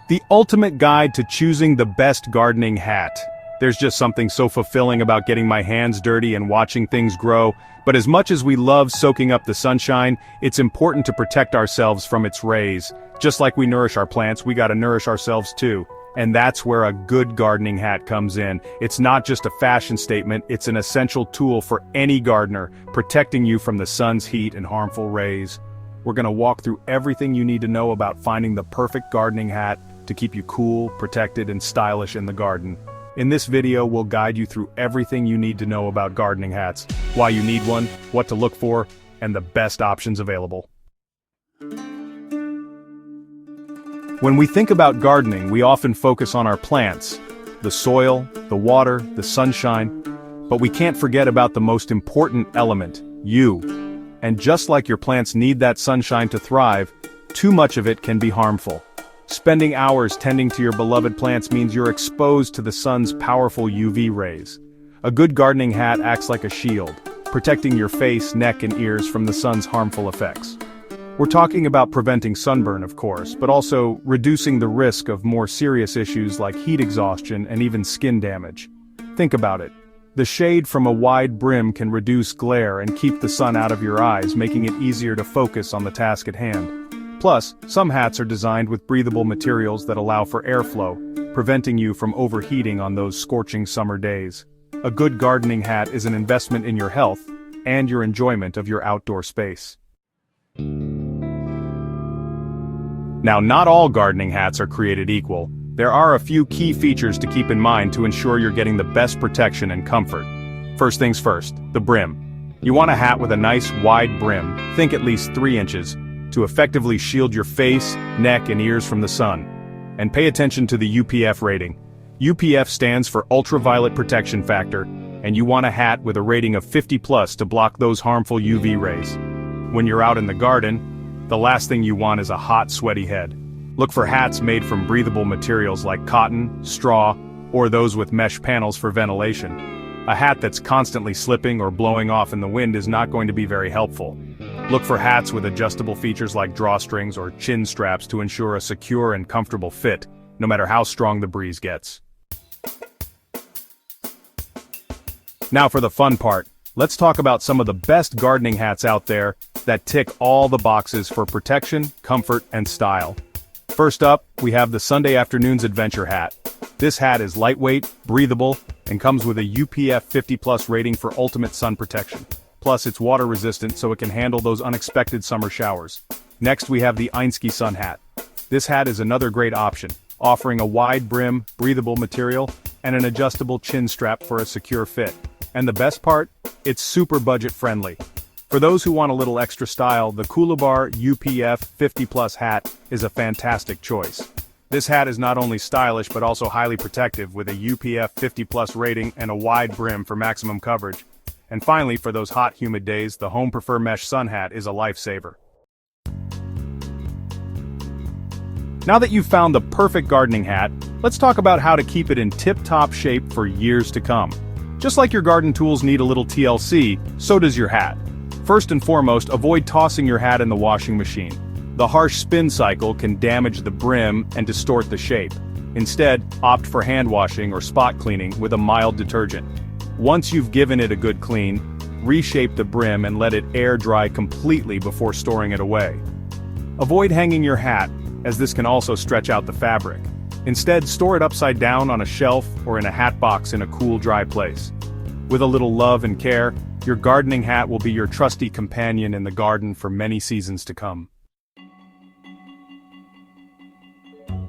The ultimate guide to choosing the best gardening hat. There's just something so fulfilling about getting my hands dirty and watching things grow, but as much as we love soaking up the sunshine, it's important to protect ourselves from its rays. Just like we nourish our plants, we gotta nourish ourselves too. And that's where a good gardening hat comes in. It's not just a fashion statement, it's an essential tool for any gardener, protecting you from the sun's heat and harmful rays. We're gonna walk through everything you need to know about finding the perfect gardening hat to keep you cool, protected, and stylish in the garden. In this video, we'll guide you through everything you need to know about gardening hats, why you need one, what to look for, and the best options available. When we think about gardening, we often focus on our plants, the soil, the water, the sunshine, but we can't forget about the most important element, you. And just like your plants need that sunshine to thrive, too much of it can be harmful. Spending hours tending to your beloved plants means you're exposed to the sun's powerful UV rays. A good gardening hat acts like a shield, protecting your face, neck, and ears from the sun's harmful effects. We're talking about preventing sunburn, of course, but also reducing the risk of more serious issues like heat exhaustion and even skin damage. Think about it. The shade from a wide brim can reduce glare and keep the sun out of your eyes, making it easier to focus on the task at hand. Plus, some hats are designed with breathable materials that allow for airflow, preventing you from overheating on those scorching summer days. A good gardening hat is an investment in your health and your enjoyment of your outdoor space. Now, not all gardening hats are created equal. There are a few key features to keep in mind to ensure you're getting the best protection and comfort. First things first, the brim. You want a hat with a nice wide brim, think at least 3 inches, to effectively shield your face, neck, and ears from the sun. And pay attention to the UPF rating. UPF stands for Ultraviolet Protection Factor, and you want a hat with a rating of 50+ to block those harmful UV rays. When you're out in the garden, the last thing you want is a hot, sweaty head. Look for hats made from breathable materials like cotton, straw, or those with mesh panels for ventilation. A hat that's constantly slipping or blowing off in the wind is not going to be very helpful. Look for hats with adjustable features like drawstrings or chin straps to ensure a secure and comfortable fit, no matter how strong the breeze gets. Now for the fun part, let's talk about some of the best gardening hats out there that tick all the boxes for protection, comfort, and style. First up, we have the Sunday Afternoon's Adventure Hat. This hat is lightweight, breathable, and comes with a UPF 50+ rating for ultimate sun protection. Plus, it's water resistant so it can handle those unexpected summer showers. Next, we have the Einske Sun Hat. This hat is another great option, offering a wide brim, breathable material, and an adjustable chin strap for a secure fit. And the best part? It's super budget friendly. For those who want a little extra style, the Coolabar UPF 50+ hat is a fantastic choice. This hat is not only stylish but also highly protective with a UPF 50+ rating and a wide brim for maximum coverage. And finally, for those hot, humid days, the Home Prefer Mesh Sun Hat is a lifesaver. Now that you've found the perfect gardening hat, let's talk about how to keep it in tip-top shape for years to come. Just like your garden tools need a little TLC, so does your hat. First and foremost, avoid tossing your hat in the washing machine. The harsh spin cycle can damage the brim and distort the shape. Instead, opt for hand washing or spot cleaning with a mild detergent. Once you've given it a good clean, reshape the brim and let it air dry completely before storing it away. Avoid hanging your hat, as this can also stretch out the fabric. Instead, store it upside down on a shelf or in a hat box in a cool, dry place. With a little love and care, your gardening hat will be your trusty companion in the garden for many seasons to come.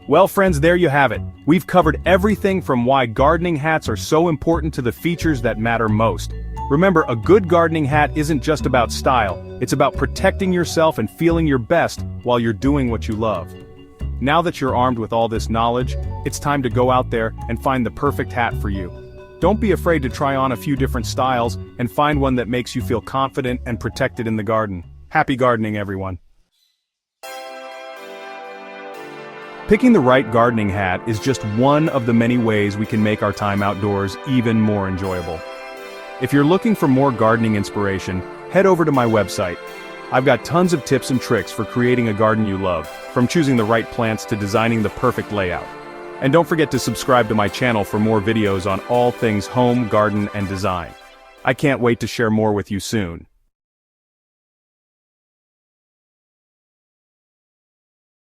Well friends, there you have it. We've covered everything from why gardening hats are so important to the features that matter most. Remember, a good gardening hat isn't just about style, it's about protecting yourself and feeling your best while you're doing what you love. Now that you're armed with all this knowledge, it's time to go out there and find the perfect hat for you. Don't be afraid to try on a few different styles and find one that makes you feel confident and protected in the garden. Happy gardening, everyone. Picking the right gardening hat is just one of the many ways we can make our time outdoors even more enjoyable. If you're looking for more gardening inspiration, head over to my website. I've got tons of tips and tricks for creating a garden you love, from choosing the right plants to designing the perfect layout. And don't forget to subscribe to my channel for more videos on all things home, garden, and design. I can't wait to share more with you soon.